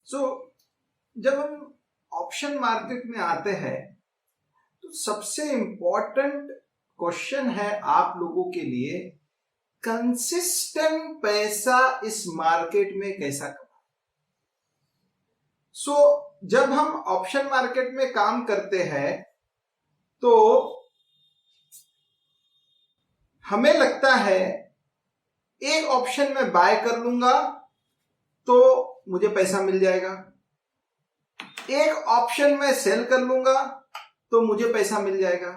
सो जब हम option market में आते हैं तो सबसे इंपॉर्टेंट क्वेश्चन है आप लोगों के लिए, कंसिस्टेंट पैसा इस मार्केट में कैसा कमाएं। जब हम ऑप्शन मार्केट में काम करते हैं तो हमें लगता है एक ऑप्शन में बाय कर लूंगा तो मुझे पैसा मिल जाएगा, एक ऑप्शन में सेल कर लूंगा तो मुझे पैसा मिल जाएगा,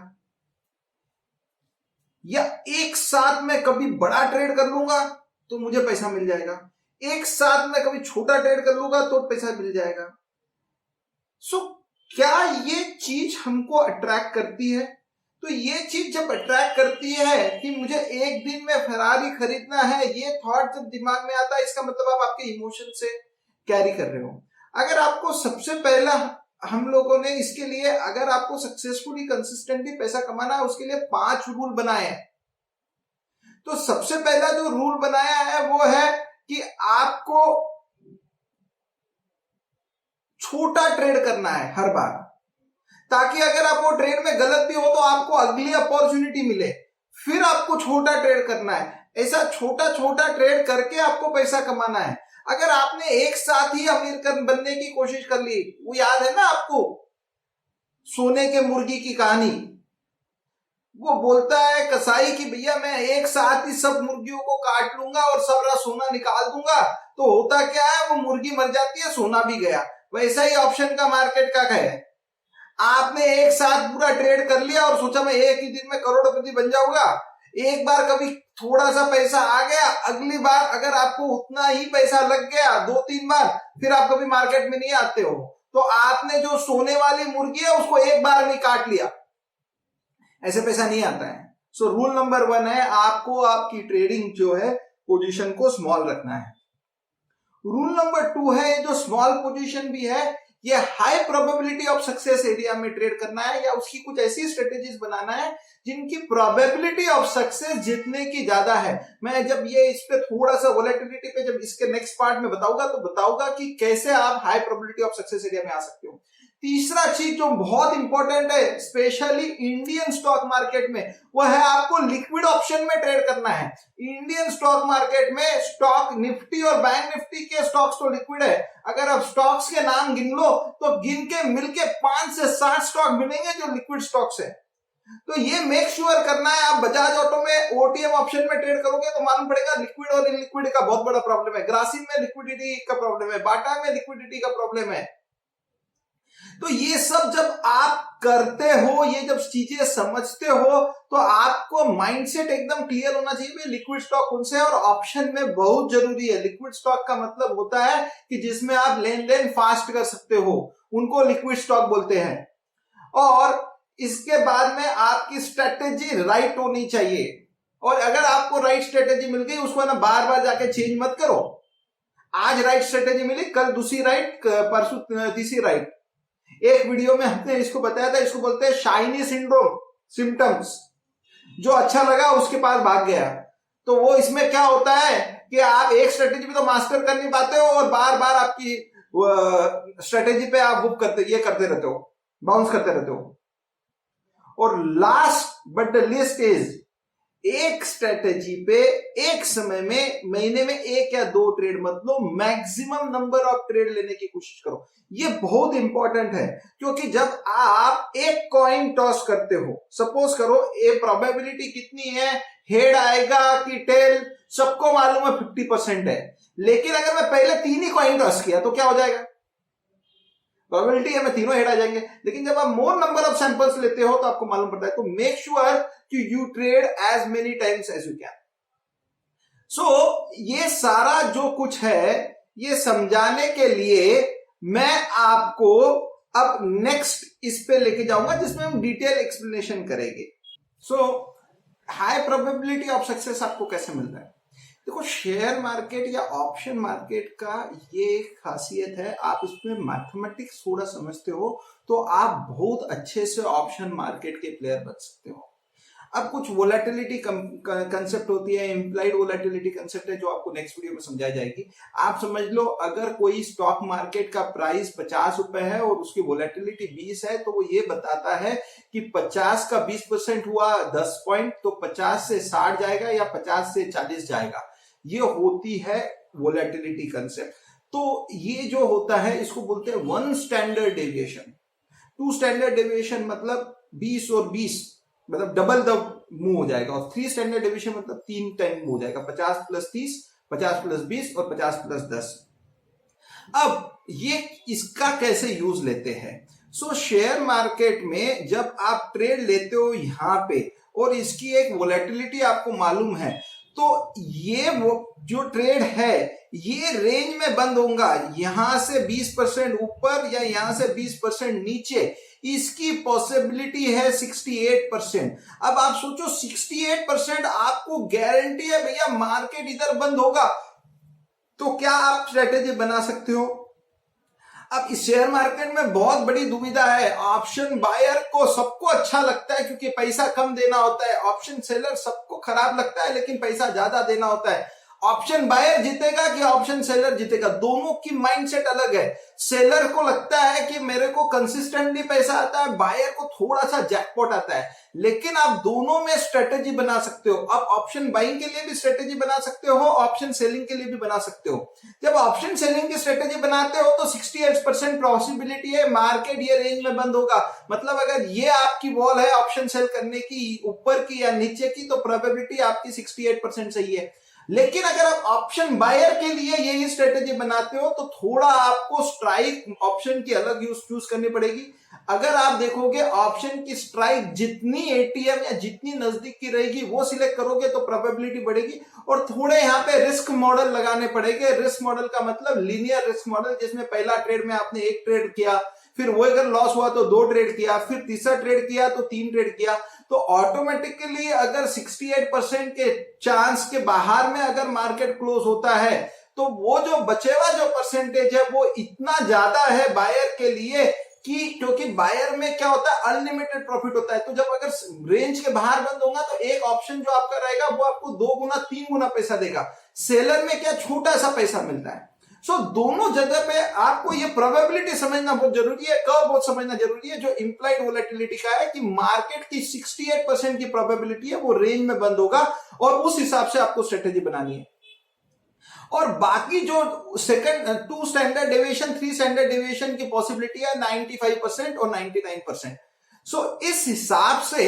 या एक साथ में कभी बड़ा ट्रेड कर लूंगा तो मुझे पैसा मिल जाएगा, एक साथ में कभी छोटा ट्रेड कर लूंगा तो पैसा मिल जाएगा। क्या ये चीज हमको अट्रैक्ट करती है? तो ये चीज जब अट्रैक्ट करती है कि मुझे एक दिन में फरारी खरीदना है, ये थॉट जब दिमाग में आता है, इसका मतलब आप आपके इमोशन से कैरी कर रहे हो। अगर आपको सबसे पहला हम लोगों ने इसके लिए, अगर आपको सक्सेसफुली कंसिस्टेंटली पैसा कमाना है, उसके लिए 5 रूल बनाए हैं। तो सबसे पहला जो रूल बनाया है वो है कि आपको छोटा ट्रेड करना है हर बार, ताकि अगर आप वो ट्रेड में गलत भी हो तो आपको अगली अपॉर्चुनिटी मिले, फिर आपको छोटा ट्रेड करना है। ऐसा छोटा छोटा ट्रेड करके आपको पैसा कमाना है। अगर आपने एक साथ ही अमीर बनने की कोशिश कर ली, वो याद है ना आपको सोने के मुर्गी की कहानी, वो बोलता है कसाई कि भैया मैं एक साथ ही सब मुर्गियों को काट लूंगा और सारा सोना निकाल दूंगा। तो होता क्या है, वो मुर्गी मर जाती है, सोना भी गया। वैसा ही ऑप्शन का मार्केट का है, आपने एक साथ पूरा ट्रेड कर लिया और सोचा मैं एक ही दिन में करोड़पति बन जाऊंगा। एक बार कभी थोड़ा सा पैसा आ गया, अगली बार अगर आपको उतना ही पैसा लग गया 2-3 बार, फिर आप कभी मार्केट में नहीं आते हो। तो आपने जो सोने वाली मुर्गी है उसको एक बार में काट लिया, ऐसे पैसा नहीं आता है। रूल नंबर 1 है, आपको आपकी ट्रेडिंग जो है पोजीशन को स्मॉल रखना है। रूल नंबर 2 है, जो स्मॉल पोजीशन भी है ये high probability of success area में ट्रेड करना है, या उसकी कुछ ऐसी स्ट्रेटेजीज बनाना है जिनकी प्रोबेबिलिटी ऑफ सक्सेस जितने की ज्यादा है। मैं जब ये इस पे थोड़ा सा वोलेटिलिटी पे जब इसके नेक्स्ट पार्ट में बताऊंगा तो बताऊंगा कि कैसे आप high probability of success area में आ सकते हो। तीसरा चीज जो बहुत इंपॉर्टेंट है स्पेशली इंडियन स्टॉक मार्केट में, वो है आपको लिक्विड ऑप्शन में ट्रेड करना है। इंडियन स्टॉक मार्केट में स्टॉक निफ्टी और बैंक निफ्टी के स्टॉक्स तो लिक्विड है। अगर आप स्टॉक्स के नाम गिन लो तो गिन के मिलके 5 से 7 स्टॉक मिलेंगे जो लिक्विड स्टॉक्स है। तो ये मेक श्योर करना है। आप बजाज ऑटो में ओटीएम ऑप्शन में ट्रेड करोगे तो मालूम पड़ेगा लिक्विड और इनलिक्विड का बहुत बड़ा प्रॉब्लम है, ग्रासिम में लिक्विडिटी का प्रॉब्लम है, बाटा में लिक्विडिटी का प्रॉब्लम है। तो ये सब जब आप करते हो, ये जब चीजें समझते हो, तो आपको माइंडसेट एकदम क्लियर होना चाहिए भाई लिक्विड स्टॉक कौन से है और ऑप्शन में बहुत जरूरी है। लिक्विड स्टॉक का मतलब होता है कि जिसमें आप लेन देन फास्ट कर सकते हो, उनको लिक्विड स्टॉक बोलते हैं। और इसके बाद में आपकी स्ट्रेटेजी राइट होनी चाहिए, और अगर आपको राइट स्ट्रेटेजी मिल गई उसको ना बार बार जाके चेंज मत करो। आज राइट स्ट्रेटेजी मिली, कल दूसरी राइट, परसों तीसरी राइट। एक वीडियो में हमने इसको बताया था, इसको बोलते हैं शाइनी सिंड्रोम सिम्टम्स। जो अच्छा लगा उसके पास भाग गया। तो वो इसमें क्या होता है कि आप एक स्ट्रेटेजी पे तो मास्टर कर नहीं पाते हो और बार बार आपकी स्ट्रेटेजी पे आप वो करते रहते हो, बाउंस करते रहते हो। और last but the least is, एक स्ट्रेटेजी पे एक समय में महीने में 1 या 2 ट्रेड मत लो, मैक्सिमम नंबर ऑफ ट्रेड लेने की कोशिश करो। ये बहुत इंपॉर्टेंट है, क्योंकि जब आप एक कॉइन टॉस करते हो, सपोज करो ये प्रोबेबिलिटी कितनी है, हेड आएगा कि टेल, सबको मालूम है 50% है। लेकिन अगर मैं पहले 3 ही कॉइन टॉस किया तो क्या हो जाएगा, प्रोबेबिलिटी है मैं तीनों हेड आ जाएंगे। लेकिन जब आप मोर नंबर ऑफ सैंपल्स लेते हो तो आपको मालूम पड़ता है। तो मेक श्योर कि you trade as many times as you can. ये सारा जो कुछ है ये समझाने के लिए मैं आपको अब नेक्स्ट इस पे लेके जाऊंगा जिसमें हम डिटेल एक्सप्लेनेशन करेंगे। हाई प्रोबेबिलिटी ऑफ सक्सेस आपको कैसे मिलता है? देखो, शेयर मार्केट या ऑप्शन मार्केट का ये खासियत है, आप इसमें मैथमेटिक्स थोड़ा समझते हो तो आप बहुत अच्छे से ऑप्शन मार्केट के प्लेयर बन सकते हो। अब कुछ वोलेटिलिटी कंसेप्ट होती है, इम्प्लाइड वोलेटिलिटी कंसेप्ट है, जो आपको नेक्स्ट वीडियो में समझाई जाएगी। आप समझ लो अगर कोई स्टॉक मार्केट का प्राइस 50 रुपए है और उसकी वोलेटिलिटी 20 है, तो वो ये बताता है कि 50 का 20% हुआ 10 पॉइंट, तो 50 से 60 जाएगा या 50 से 40 जाएगा। ये होती है वोलेटिलिटी कंसेप्ट। तो ये जो होता है इसको बोलते हैं 1 स्टैंडर्ड डेविएशन। 2 स्टैंडर्ड डेविएशन मतलब 20 और 20 मतलब डबल द मूव हो जाएगा, और 3 स्टैंडर्ड डेविएशन मतलब 3 टाइम मूव हो जाएगा, 50 प्लस 30, 50 प्लस 20 और 50 प्लस 10। अब ये इसका कैसे यूज लेते हैं? शेयर मार्केट में जब आप ट्रेड लेते हो यहां पे और इसकी एक वोलेटिलिटी आपको मालूम है, तो ये वो जो ट्रेड है ये रेंज में बंद होगा, यहां से 20% ऊपर या यहां से 20% नीचे, इसकी पॉसिबिलिटी है 68%। अब आप सोचो 68% आपको गारंटी है भैया मार्केट इधर बंद होगा, तो क्या आप स्ट्रेटेजी बना सकते हो? अब इस शेयर मार्केट में बहुत बड़ी दुविधा है। ऑप्शन बायर को सबको अच्छा लगता है क्योंकि पैसा कम देना होता है, ऑप्शन सेलर सबको खराब लगता है लेकिन पैसा ज्यादा देना होता है। ऑप्शन बायर जीतेगा कि ऑप्शन सेलर जीतेगा, दोनों की माइंडसेट अलग है। सेलर को लगता है कि मेरे को कंसिस्टेंटली पैसा आता है, बायर को थोड़ा सा जैकपॉट आता है, लेकिन आप दोनों में स्ट्रेटेजी बना सकते हो। आप ऑप्शन बाइंग के लिए भी स्ट्रेटेजी बना सकते हो, ऑप्शन सेलिंग के लिए भी बना सकते हो। जब ऑप्शन सेलिंग की स्ट्रेटेजी बनाते हो तो 68% पॉसिबिलिटी है मार्केट ये रेंज में बंद होगा। मतलब अगर ये आपकी वॉल है ऑप्शन सेल करने की, ऊपर की या नीचे की, तो प्रोबेबिलिटी आपकी 68% सही है। लेकिन अगर आप ऑप्शन बायर के लिए यही स्ट्रेटेजी बनाते हो तो थोड़ा आपको स्ट्राइक ऑप्शन की अलग चूज करनी पड़ेगी। अगर आप देखोगे ऑप्शन की स्ट्राइक जितनी एटीएम या जितनी नजदीक की रहेगी वो सिलेक्ट करोगे तो प्रोबेबिलिटी बढ़ेगी, और थोड़े यहाँ पे रिस्क मॉडल लगाने पड़ेंगे। रिस्क मॉडल का मतलब लीनियर रिस्क मॉडल, जिसमें पहला ट्रेड में आपने 1 ट्रेड किया, फिर वो अगर लॉस हुआ तो 2 ट्रेड किया, फिर तीसरा ट्रेड किया तो 3 ट्रेड किया, तो ऑटोमेटिकली अगर 68% के चांस के बाहर में अगर मार्केट क्लोज होता है तो वो जो बचेवा जो परसेंटेज है वो इतना ज्यादा है बायर के लिए कि, क्योंकि बायर में क्या होता है अनलिमिटेड प्रॉफिट होता है। तो जब अगर रेंज के बाहर बंद होगा तो एक ऑप्शन जो आपका रहेगा वो आपको 2 गुना 3 गुना पैसा देगा। सेलर में क्या छोटा सा पैसा मिलता है। दोनों जगह पे आपको ये प्रोबेबिलिटी समझना बहुत जरूरी है, कर्व बहुत समझना जरूरी है। जो इंप्लाइड वोलेटिलिटी का है कि मार्केट की 68% की प्रोबेबिलिटी है वो रेंज में बंद होगा, और उस हिसाब से आपको स्ट्रेटेजी बनानी है। और बाकी जो 2 स्टैंडर्ड डेविएशन 3 स्टैंडर्ड डेविएशन की पॉसिबिलिटी है 95% और 99%। इस हिसाब से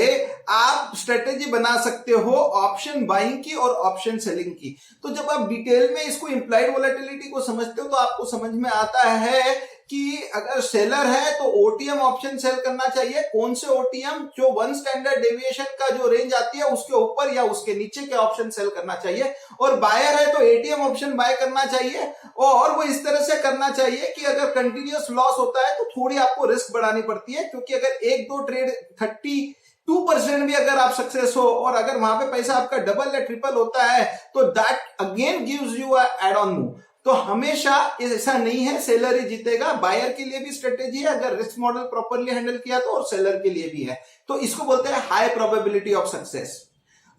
आप स्ट्रेटेजी बना सकते हो ऑप्शन बाइंग की और ऑप्शन सेलिंग की। तो जब आप डिटेल में इसको इंप्लाइड वोलेटिलिटी को समझते हो तो आपको समझ में आता है कि अगर सेलर है तो ओटीएम ऑप्शन सेल करना चाहिए। कौन से ओटीएम? जो 1 स्टैंडर्ड डेविएशन का जो रेंज आती है उसके ऊपर या उसके नीचे के ऑप्शन सेल करना चाहिए। और बायर है तो एटीएम ऑप्शन बाय करना चाहिए, और वो इस तरह से करना चाहिए कि अगर कंटिन्यूअस लॉस होता है तो थोड़ी आपको रिस्क बढ़ानी पड़ती है, क्योंकि अगर 1-2 ट्रेड 32% भी अगर आप सक्सेस हो और अगर वहां पे पैसा आपका डबल या ट्रिपल होता है तो that again gives you a add on move. तो हमेशा ऐसा नहीं है सेलर ही जीतेगा, बायर के लिए भी स्ट्रेटेजी है अगर रिस्क मॉडल प्रॉपर्ली हैंडल किया तो, और सेलर के लिए भी है। तो इसको बोलते हैं high probability of success.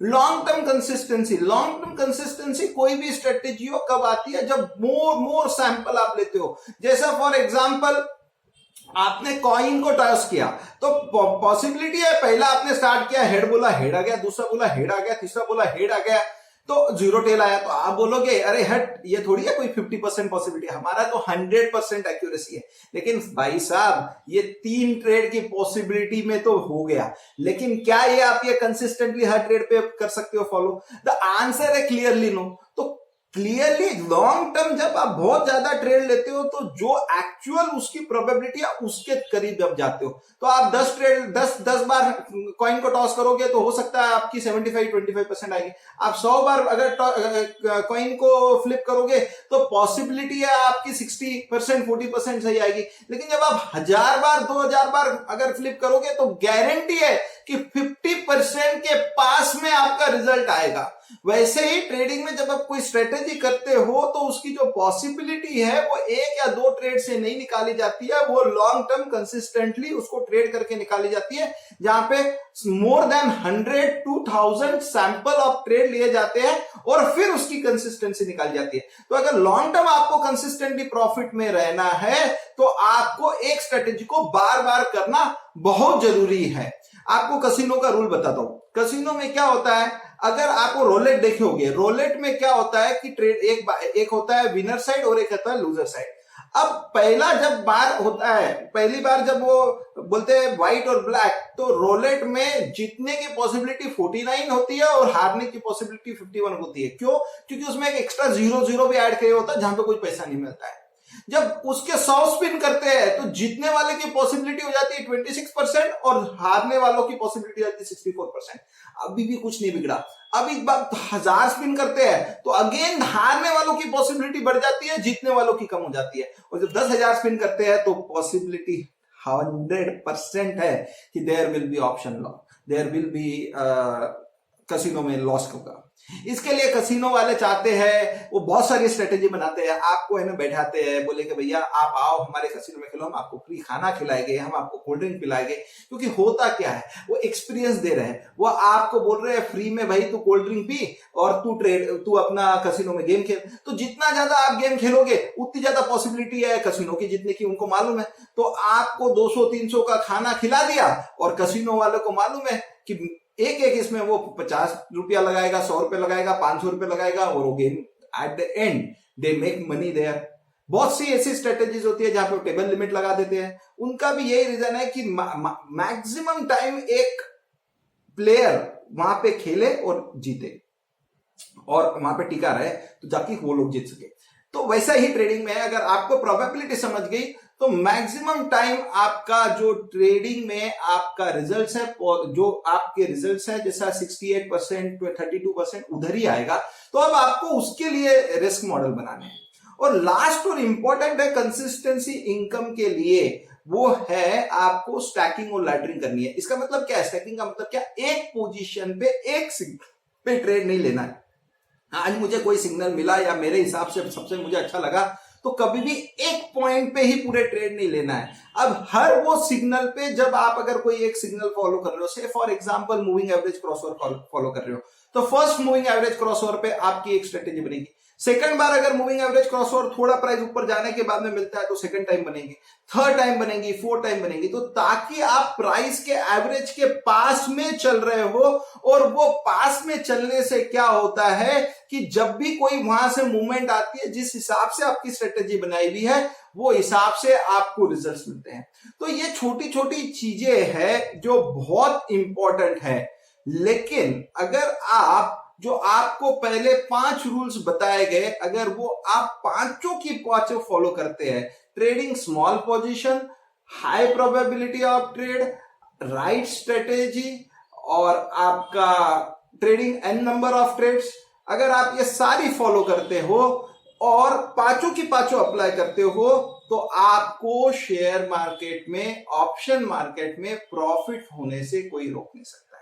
Long term consistency. Long term consistency कोई भी स्ट्रेटेजी हो कब आती है? जब मोर सैंपल आप लेते हो। जैसा फॉर एग्जांपल आपने कॉइन को टॉस किया तो पॉसिबिलिटी है, पहला आपने स्टार्ट किया हेड बोला हेड आ गया, दूसरा बोला हेड आ गया, तीसरा बोला हेड आ गया, तो 0 टेल आया, तो आप बोलोगे अरे हट ये थोड़ी है कोई 50% पॉसिबिलिटी, हमारा तो 100% एक्यूरेसी है। लेकिन भाई साहब ये 3 ट्रेड की पॉसिबिलिटी में तो हो गया, लेकिन क्या ये आप ये कंसिस्टेंटली हर ट्रेड पे कर सकते हो फॉलो? द आंसर है क्लियरली नो। तो क्लियरली लॉन्ग टर्म जब आप बहुत ज्यादा ट्रेड लेते हो तो जो एक्चुअल उसकी प्रोबेबिलिटी है उसके करीब जब जाते हो, तो आप 10 बार कॉइन को टॉस करोगे तो हो सकता है आपकी 75-25% आएगी। आप 100 बार अगर कॉइन को फ्लिप करोगे तो पॉसिबिलिटी है आपकी 60% 40% सही आएगी। लेकिन जब आप 1000 बार 2000 बार अगर फ्लिप करोगे तो गारंटी है कि 50% के पास में आपका रिजल्ट आएगा। वैसे ही ट्रेडिंग में जब आप कोई स्ट्रेटेजी करते हो तो उसकी जो पॉसिबिलिटी है वो 1 या 2 ट्रेड से नहीं निकाली जाती है, वो लॉन्ग टर्म कंसिस्टेंटली उसको ट्रेड करके निकाली जाती है, जहां पे more than 100 to 1000 sample of trade लिए जाते हैं और फिर उसकी कंसिस्टेंसी निकाली जाती है। तो अगर लॉन्ग टर्म आपको कंसिस्टेंटली प्रॉफिट में रहना है तो आपको एक स्ट्रेटेजी को बार बार करना बहुत जरूरी है। आपको कसिनो का रूल बताता हूं। कसिनो में क्या होता है, अगर आपको रोलेट देखे होंगे, रोलेट में क्या होता है कि ट्रेड एक होता है विनर साइड और एक होता है लूजर साइड। अब पहला जब बार होता है, पहली बार जब वो बोलते हैं व्हाइट और ब्लैक, तो रोलेट में जीतने की पॉसिबिलिटी 49 होती है और हारने की पॉसिबिलिटी 51 होती है। क्यों? क्योंकि उसमें एक एक्स्ट्रा 0 भी ऐड किया होता है जहां पे कोई पैसा नहीं मिलता है। जब उसके 100 स्पिन करते हैं तो जीतने वाले की पॉसिबिलिटी हो जाती है 26% और हारने वालों की पॉसिबिलिटी हो जाती है 64%। अभी भी कुछ नहीं बिगड़ा। अब एक बार 1000 स्पिन करते हैं तो अगेन हारने वालों की पॉसिबिलिटी बढ़ जाती है, जीतने वालों की कम हो जाती है। और जब 10,000 स्पिन करते हैं तो पॉसिबिलिटी 100% है कि there will be option loss, there will be casino में लॉस होगा। इसके लिए कसिनो वाले चाहते हैं, वो बहुत सारी स्ट्रेटेजी बनाते हैं, आपको है ना बैठाते हैं, बोले कि भैया आप आओ हमारे कसिनो में खेलो, हम आपको फ्री खाना खिलाएंगे, हम आपको कोल्ड ड्रिंक पिलाएंगे। क्योंकि होता क्या है, वो एक्सपीरियंस दे रहे हैं, वो आपको बोल रहे हैं फ्री में भाई तू कोल्ड ड्रिंक पी और तू अपना कसिनो में गेम खेल। तो जितना ज्यादा आप गेम खेलोगे उतनी ज्यादा पॉसिबिलिटी है कसिनो की जीतने की, उनको मालूम है। तो आपको 200-300 का खाना खिला दिया और कसिनो वालों को मालूम है कि एक इसमें वो 50 रुपया लगाएगा, 100 रुपया लगाएगा, 500 रुपया लगाएगा और वो game at the end they make money there. बहुत सी ऐसी स्ट्रेटेजीज होती है जहां पे टेबल लिमिट लगा देते हैं। उनका भी यही रीजन है कि मैक्सिमम टाइम एक प्लेयर वहां पे खेले और जीते और वहां पे टिका रहे तो जाके वो लोग जीत सके। तो वैसा ही ट्रेडिंग में अगर आपको प्रोबेबिलिटी समझ गई तो मैक्सिमम टाइम आपका जो ट्रेडिंग में आपका रिजल्ट्स है, जो आपके रिजल्ट्स है जैसा 68% 32% उधर ही आएगा। तो अब आपको उसके लिए रिस्क मॉडल बनाने हैं। और लास्ट और इंपॉर्टेंट है कंसिस्टेंसी इनकम के लिए, वो है आपको स्टैकिंग और लैडरिंग करनी है। इसका मतलब क्या है? स्टैकिंग का मतलब क्या? एक पोजीशन पे एक पे ट्रेड नहीं लेना है। आज मुझे कोई सिग्नल मिला या मेरे हिसाब से सबसे मुझे अच्छा लगा तो कभी भी एक पॉइंट पे ही पूरे ट्रेड नहीं लेना है। अब हर वो सिग्नल पे जब आप अगर कोई एक सिग्नल फॉलो कर रहे हो, से for example moving average crossover follow कर रहे हो, तो फर्स्ट मूविंग एवरेज क्रॉसओवर पे आपकी एक स्ट्रेटेजी बनेगी। सेकंड बार अगर मूविंग एवरेज क्रॉसओवर थोड़ा प्राइस ऊपर जाने के बाद में मिलता है तो सेकंड टाइम बनेगी, थर्ड टाइम बनेगी, फोर्थ टाइम बनेगी। तो ताकि आप प्राइस के एवरेज के पास में चल रहे हो, और वो पास में चलने से क्या होता है कि जब भी कोई वहां से मूवमेंट आती है, जिस हिसाब से आपकी स्ट्रेटेजी बनाई हुई है वो हिसाब से आपको रिजल्ट्स मिलते हैं। तो ये छोटी छोटी चीजें हैं जो बहुत इंपॉर्टेंट है। लेकिन अगर आप जो आपको पहले 5 रूल्स बताए गए, अगर वो आप पांचों की पांचों फॉलो करते हैं, trading small position, high probability of trade, right strategy और आपका trading n number of trades, अगर आप ये सारी फॉलो करते हो और पांचों की पांचों अप्लाई करते हो तो आपको शेयर मार्केट में, ऑप्शन मार्केट में प्रॉफिट होने से कोई रोक नहीं सकता।